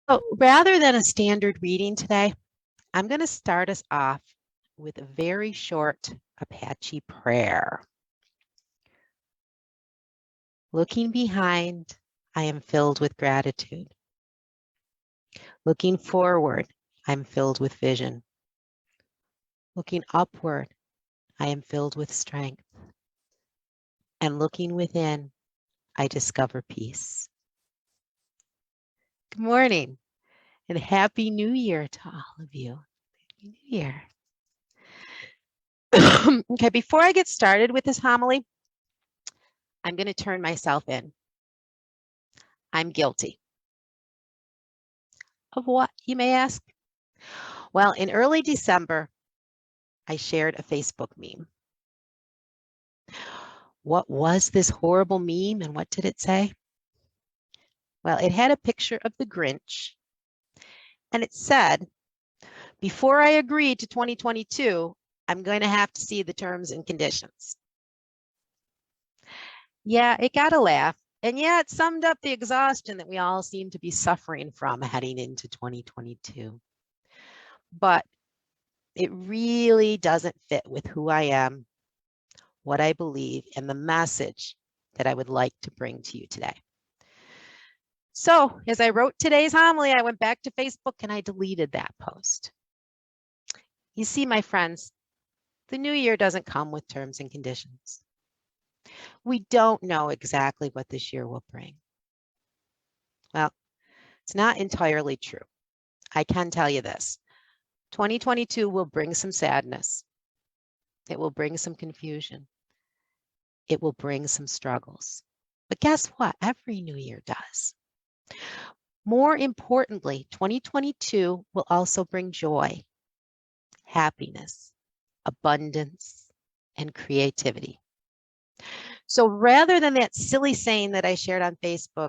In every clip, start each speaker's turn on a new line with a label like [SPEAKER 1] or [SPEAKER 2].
[SPEAKER 1] So rather than a standard reading today, I'm going to start us off with a very short Apache prayer. Looking behind, I am filled with gratitude. Looking forward, I'm filled with vision. Looking upward, I am filled with strength. And looking within, I discover peace. Good morning and Happy New Year to all of you. Happy New Year. Okay, before I get started with this homily, I'm going to turn myself in. I'm guilty. Of what, you may ask? Well, in early December, I shared a Facebook meme. What was this horrible meme and what did it say? Well, it had a picture of the Grinch and it said, before I agree to 2022, I'm going to have to see the terms and conditions. Yeah, it got a laugh. And yeah, it summed up the exhaustion that we all seem to be suffering from heading into 2022. But it really doesn't fit with who I am, what I believe, and the message that I would like to bring to you today. So as I wrote today's homily, I went back to Facebook and I deleted that post. You see, my friends, the new year doesn't come with terms and conditions. We don't know exactly what this year will bring. Well, it's not entirely true. I can tell you this. 2022 will bring some sadness. It will bring some confusion. It will bring some struggles. But guess what? Every new year does. More importantly, 2022 will also bring joy, happiness, abundance, and creativity. So rather than that silly saying that I shared on Facebook,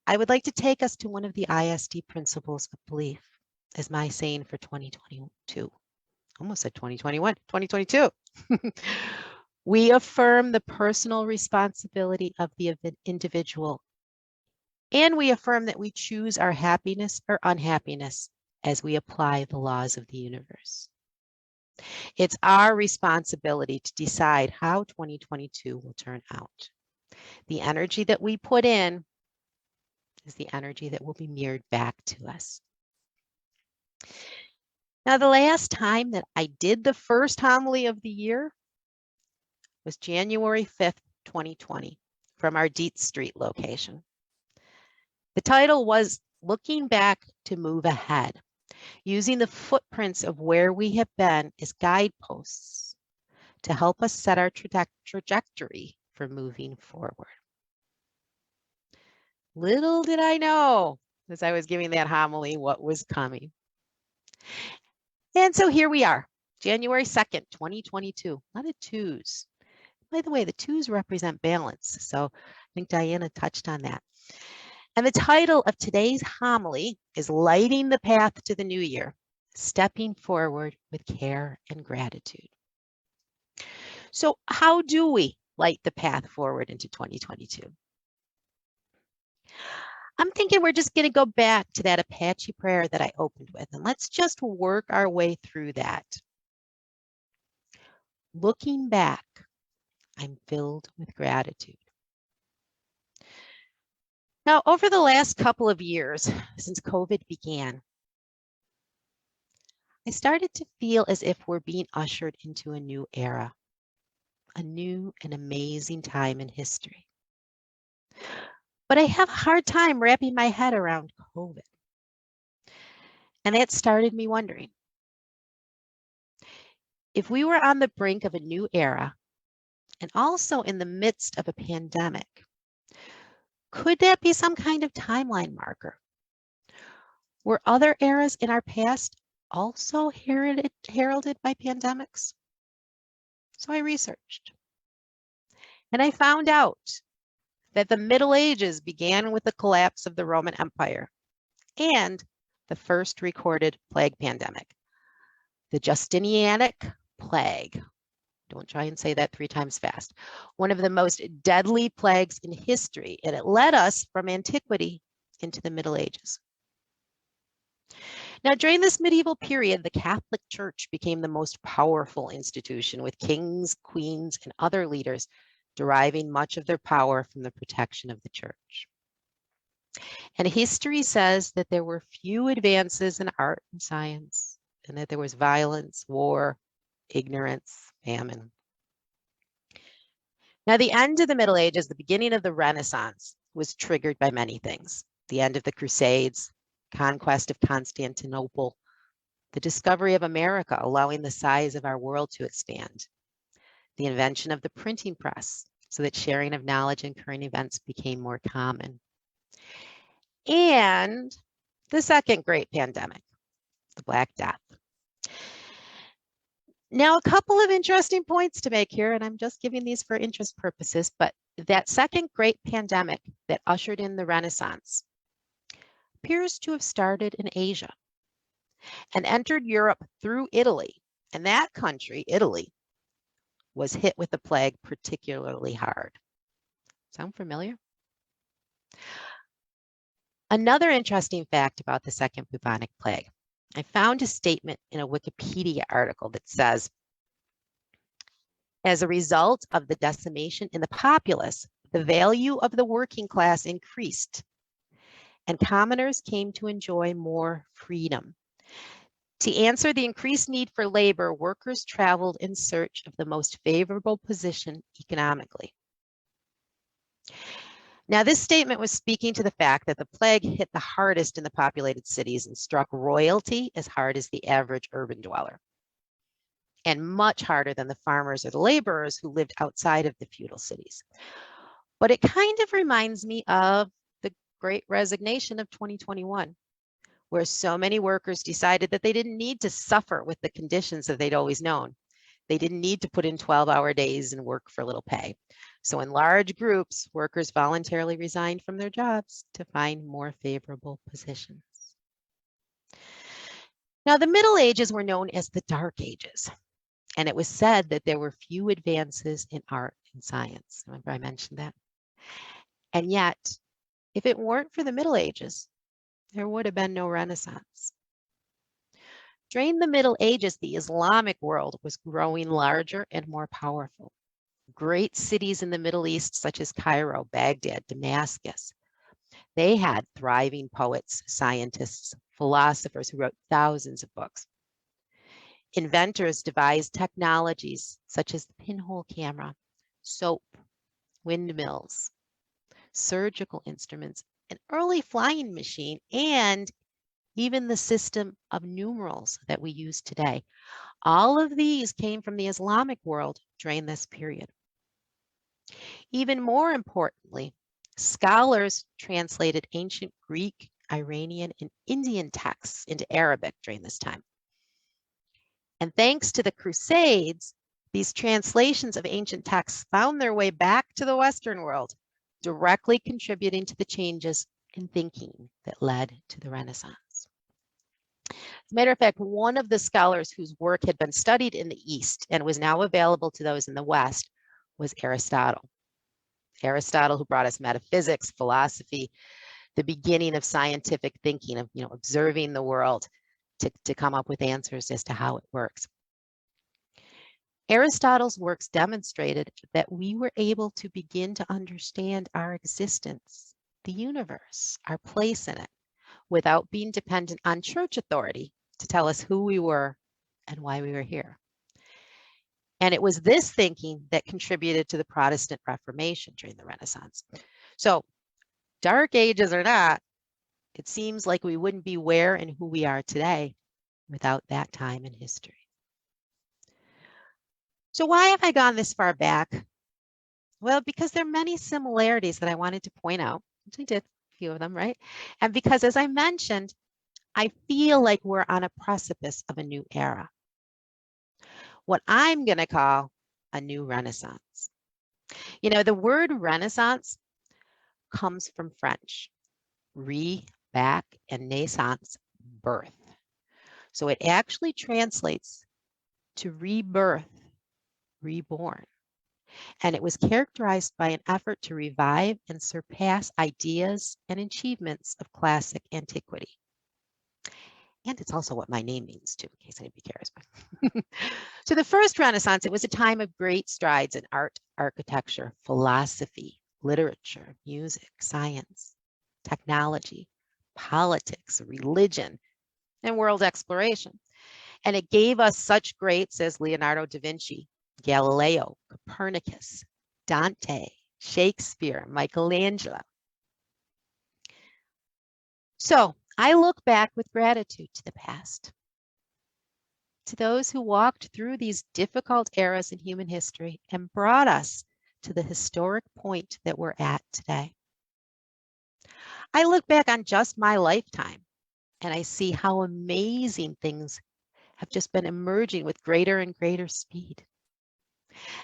[SPEAKER 1] I would like to take us to one of the ISD principles of belief as my saying for 2022. Almost said 2021, 2022. We affirm the personal responsibility of the individual, and we affirm that we choose our happiness or unhappiness as we apply the laws of the universe. It's our responsibility to decide how 2022 will turn out. The energy that we put in is the energy that will be mirrored back to us. Now, the last time that I did the first homily of the year was January 5th, 2020, from our Dietz Street location. The title was Looking Back to Move Ahead, using the footprints of where we have been as guideposts to help us set our trajectory for moving forward. Little did I know, as I was giving that homily, what was coming. And so here we are, January 2nd, 2022, a lot of twos. By the way, the twos represent balance. So I think Diana touched on that. And the title of today's homily is Lighting the Path to the New Year, Stepping Forward with Care and Gratitude. So how do we light the path forward into 2022? I'm thinking we're just going to go back to that Apache prayer that I opened with, and let's just work our way through that. Looking back, I'm filled with gratitude. Now, over the last couple of years, since COVID began, I started to feel as if we're being ushered into a new era, a new and amazing time in history. But I have a hard time wrapping my head around COVID. And that started me wondering, if we were on the brink of a new era and also in the midst of a pandemic, could that be some kind of timeline marker? Were other eras in our past also heralded by pandemics? So I researched. And I found out that the Middle Ages began with the collapse of the Roman Empire and the first recorded plague pandemic, the Justinianic plague. Don't try and say that 3 times fast. One of the most deadly plagues in history, and it led us from antiquity into the Middle Ages. Now, during this medieval period, the Catholic Church became the most powerful institution, with kings, queens, and other leaders deriving much of their power from the protection of the church. And history says that there were few advances in art and science, and that there was violence, war, ignorance, famine. Now, the end of the Middle Ages, the beginning of the Renaissance, was triggered by many things: the end of the Crusades, conquest of Constantinople, the discovery of America, allowing the size of our world to expand, the invention of the printing press, so that sharing of knowledge and current events became more common, and the second great pandemic, the Black Death. Now, a couple of interesting points to make here, and I'm just giving these for interest purposes, but that second great pandemic that ushered in the Renaissance appears to have started in Asia and entered Europe through Italy. And that country, Italy, was hit with the plague particularly hard. Sound familiar? Another interesting fact about the second bubonic plague: I found a statement in a Wikipedia article that says, as a result of the decimation in the populace, the value of the working class increased, and commoners came to enjoy more freedom. To answer the increased need for labor, workers traveled in search of the most favorable position economically. Now, this statement was speaking to the fact that the plague hit the hardest in the populated cities and struck royalty as hard as the average urban dweller, and much harder than the farmers or the laborers who lived outside of the feudal cities. But it kind of reminds me of the Great Resignation of 2021, where so many workers decided that they didn't need to suffer with the conditions that they'd always known. They didn't need to put in 12-hour days and work for little pay. So in large groups, workers voluntarily resigned from their jobs to find more favorable positions. Now, the Middle Ages were known as the Dark Ages, and it was said that there were few advances in art and science. Remember I mentioned that? And yet, if it weren't for the Middle Ages, there would have been no Renaissance. During the Middle Ages, the Islamic world was growing larger and more powerful. Great cities in the Middle East, such as Cairo, Baghdad, Damascus, they had thriving poets, scientists, philosophers who wrote thousands of books. Inventors devised technologies such as the pinhole camera, soap, windmills, surgical instruments, an early flying machine, and even the system of numerals that we use today. All of these came from the Islamic world during this period. Even more importantly, scholars translated ancient Greek, Iranian, and Indian texts into Arabic during this time. And thanks to the Crusades, these translations of ancient texts found their way back to the Western world, directly contributing to the changes in thinking that led to the Renaissance. As a matter of fact, one of the scholars whose work had been studied in the East and was now available to those in the West was Aristotle. Aristotle, who brought us metaphysics, philosophy, the beginning of scientific thinking, of observing the world to come up with answers as to how it works. Aristotle's works demonstrated that we were able to begin to understand our existence, the universe, our place in it, without being dependent on church authority to tell us who we were and why we were here. And it was this thinking that contributed to the Protestant Reformation during the Renaissance. So, Dark Ages or not, it seems like we wouldn't be where and who we are today without that time in history. So why have I gone this far back? Well, because there are many similarities that I wanted to point out, which I did a few of them, right? And because, as I mentioned, I feel like we're on a precipice of a new era, what I'm going to call a new Renaissance. The word Renaissance comes from French, back, and naissance, birth. So it actually translates to rebirth, reborn. And it was characterized by an effort to revive and surpass ideas and achievements of classic antiquity. And it's also what my name means too, in case anybody cares. So the first Renaissance, it was a time of great strides in art, architecture, philosophy, literature, music, science, technology, politics, religion, and world exploration. And it gave us such greats as Leonardo da Vinci, Galileo, Copernicus, Dante, Shakespeare, Michelangelo. So I look back with gratitude to the past, to those who walked through these difficult eras in human history and brought us to the historic point that we're at today. I look back on just my lifetime and I see how amazing things have just been emerging with greater and greater speed.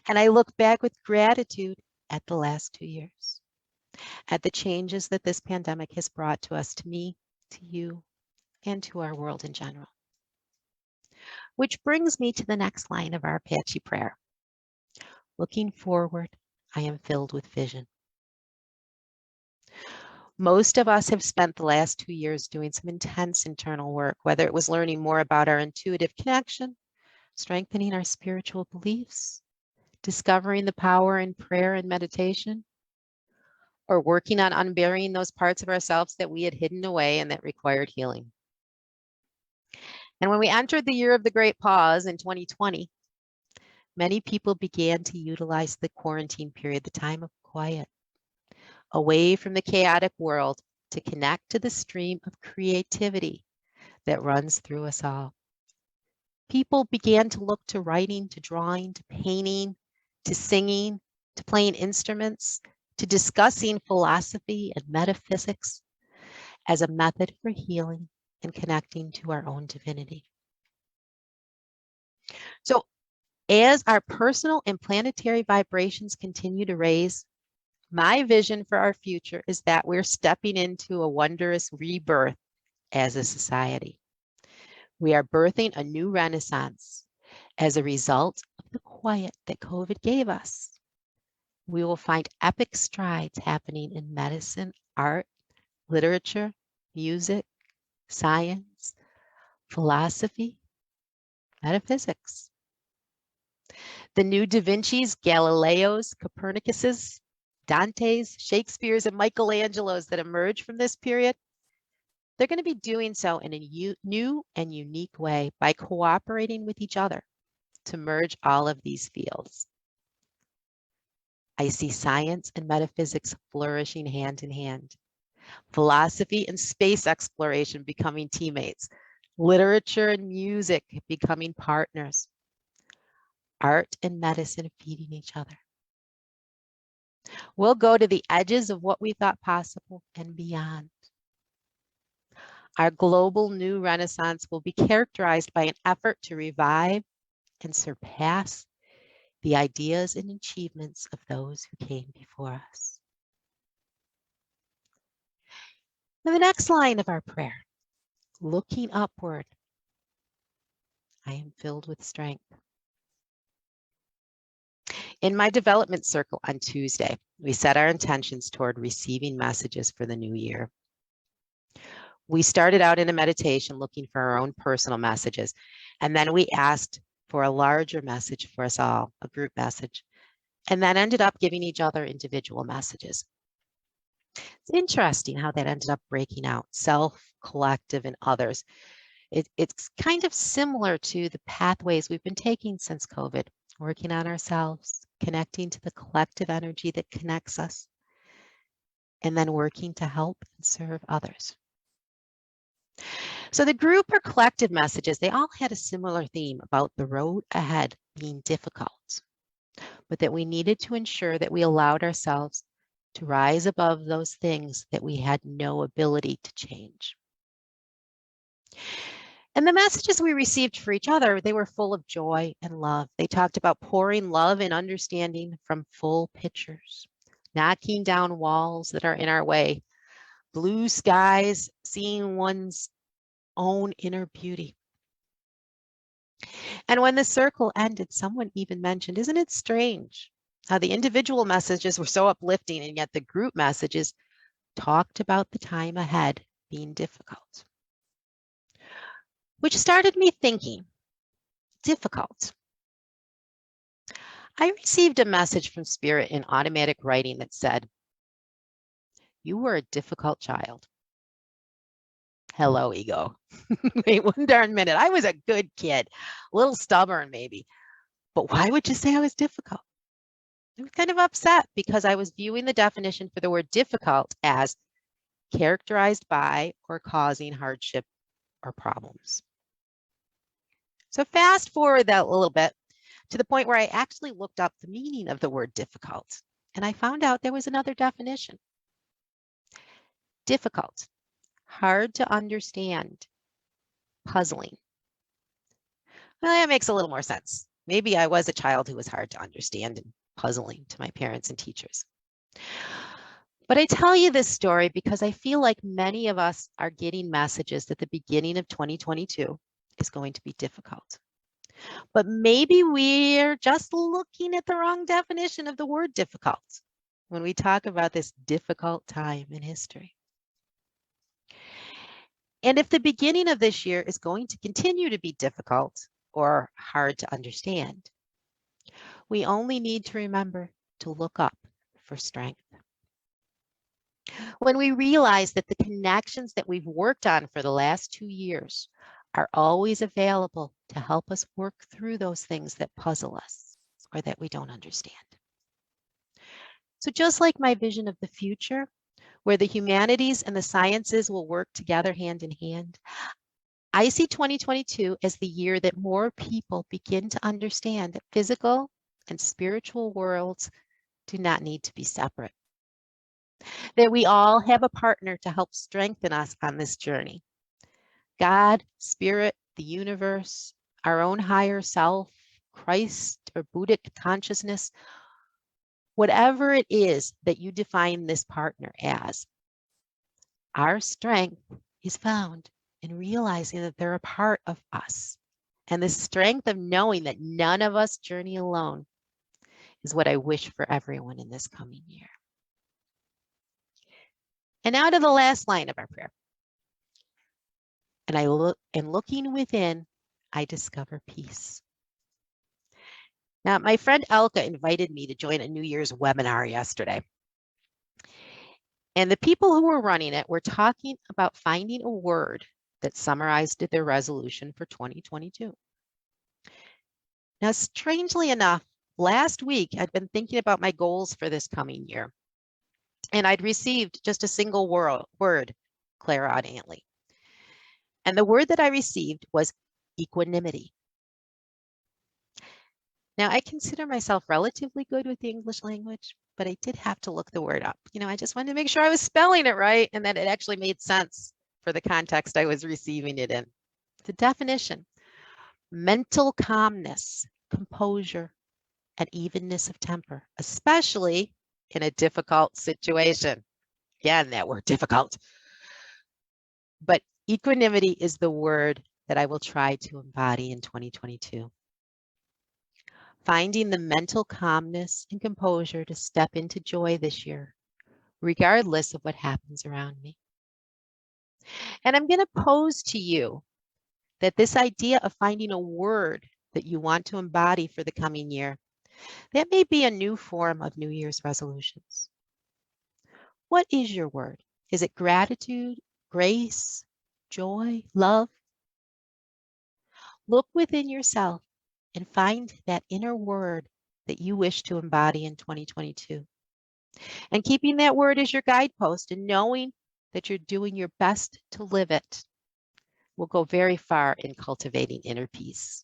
[SPEAKER 1] And I look back with gratitude at the last 2 years, at the changes that this pandemic has brought to us, to me, to you, and to our world in general. Which brings me to the next line of our Apache prayer. Looking forward, I am filled with vision. Most of us have spent the last 2 years doing some intense internal work, whether it was learning more about our intuitive connection, strengthening our spiritual beliefs, discovering the power in prayer and meditation, or working on unburying those parts of ourselves that we had hidden away and that required healing. And when we entered the year of the Great Pause in 2020, many people began to utilize the quarantine period, the time of quiet, away from the chaotic world, to connect to the stream of creativity that runs through us all. People began to look to writing, to drawing, to painting, to singing, to playing instruments, to discussing philosophy and metaphysics as a method for healing and connecting to our own divinity. So as our personal and planetary vibrations continue to raise, my vision for our future is that we're stepping into a wondrous rebirth as a society. We are birthing a new renaissance as a result of the quiet that COVID gave us. We will find epic strides happening in medicine, art, literature, music, science, philosophy, metaphysics. The new Da Vinci's, Galileo's, Copernicus's, Dante's, Shakespeare's, and Michelangelo's that emerge from this period, they're going to be doing so in a new and unique way by cooperating with each other to merge all of these fields. I see science and metaphysics flourishing hand in hand, philosophy and space exploration becoming teammates, literature and music becoming partners, art and medicine feeding each other. We'll go to the edges of what we thought possible and beyond. Our global new renaissance will be characterized by an effort to revive and surpass the ideas and achievements of those who came before us. Now, the next line of our prayer, looking upward, I am filled with strength. In my development circle on Tuesday, we set our intentions toward receiving messages for the new year. We started out in a meditation looking for our own personal messages, and then we asked for a larger message for us all, a group message, and then ended up giving each other individual messages. It's interesting how that ended up breaking out, self, collective, and others. It's kind of similar to the pathways we've been taking since COVID, working on ourselves, connecting to the collective energy that connects us, and then working to help and serve others. So the group or collective messages, they all had a similar theme about the road ahead being difficult, but that we needed to ensure that we allowed ourselves to rise above those things that we had no ability to change. And the messages we received for each other, they were full of joy and love. They talked about pouring love and understanding from full pitchers, knocking down walls that are in our way, blue skies, seeing one's own inner beauty. And when the circle ended, someone even mentioned, isn't it strange how the individual messages were so uplifting and yet the group messages talked about the time ahead being difficult? which started me thinking, difficult. I received a message from Spirit in automatic writing that said, "You were a difficult child." Hello, ego. Wait one darn minute. I was a good kid, a little stubborn maybe, but why would you say I was difficult? I was kind of upset because I was viewing the definition for the word difficult as characterized by or causing hardship or problems. So fast forward that a little bit to the point where I actually looked up the meaning of the word difficult, and I found out there was another definition. Difficult, hard to understand, puzzling. Well, that makes a little more sense. Maybe I was a child who was hard to understand and puzzling to my parents and teachers. But I tell you this story because I feel like many of us are getting messages that the beginning of 2022 is going to be difficult. But maybe we're just looking at the wrong definition of the word difficult when we talk about this difficult time in history. And if the beginning of this year is going to continue to be difficult or hard to understand, we only need to remember to look up for strength. When we realize that the connections that we've worked on for the last 2 years are always available to help us work through those things that puzzle us or that we don't understand. So just like my vision of the future, where the humanities and the sciences will work together hand in hand, I see 2022 as the year that more people begin to understand that physical and spiritual worlds do not need to be separate. That we all have a partner to help strengthen us on this journey. God, Spirit, the universe, our own higher self, Christ or Buddhic consciousness, whatever it is that you define this partner as, our strength is found in realizing that they're a part of us. And the strength of knowing that none of us journey alone is what I wish for everyone in this coming year. And now to the last line of our prayer. And looking within, I discover peace. Now, my friend Elka invited me to join a New Year's webinar yesterday. And the people who were running it were talking about finding a word that summarized their resolution for 2022. Now, strangely enough, last week I'd been thinking about my goals for this coming year. And I'd received just a single word, clairaudient. And the word that I received was equanimity. Now, I consider myself relatively good with the English language, but I did have to look the word up. I just wanted to make sure I was spelling it right and that it actually made sense for the context I was receiving it in. The definition: mental calmness, composure, and evenness of temper, especially in a difficult situation. Again, that word difficult. But equanimity is the word that I will try to embody in 2022. Finding the mental calmness and composure to step into joy this year, regardless of what happens around me. And I'm going to pose to you that this idea of finding a word that you want to embody for the coming year, that may be a new form of New Year's resolutions. What is your word? Is it gratitude, grace, joy, love? Look within yourself and find that inner word that you wish to embody in 2022. And keeping that word as your guidepost and knowing that you're doing your best to live it will go very far in cultivating inner peace.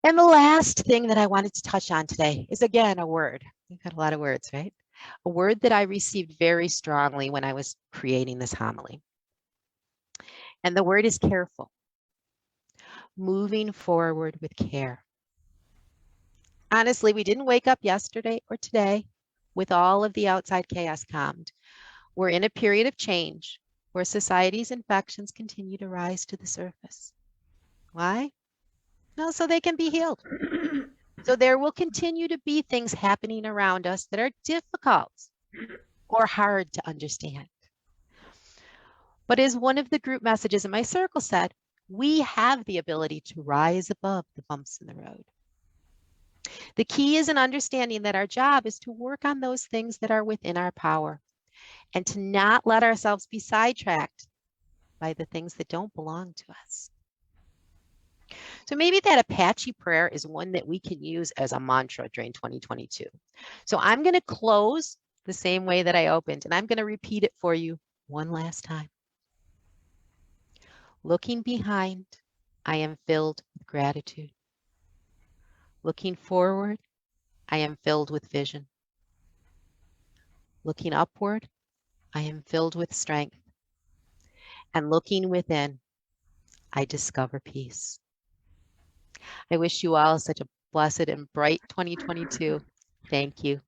[SPEAKER 1] And the last thing that I wanted to touch on today is, again, a word. We've got a lot of words, right? A word that I received very strongly when I was creating this homily. And the word is careful. Moving forward with care. Honestly, we didn't wake up yesterday or today with all of the outside chaos calmed. We're in a period of change where society's infections continue to rise to the surface. Why? No, so they can be healed. So there will continue to be things happening around us that are difficult or hard to understand. But as one of the group messages in my circle said, we have the ability to rise above the bumps in the road. The key is in understanding that our job is to work on those things that are within our power and to not let ourselves be sidetracked by the things that don't belong to us. So maybe that Apache prayer is one that we can use as a mantra during 2022. So I'm going to close the same way that I opened, and I'm going to repeat it for you one last time. Looking behind, I am filled with gratitude. Looking forward, I am filled with vision. Looking upward, I am filled with strength. And looking within, I discover peace. I wish you all such a blessed and bright 2022. Thank you.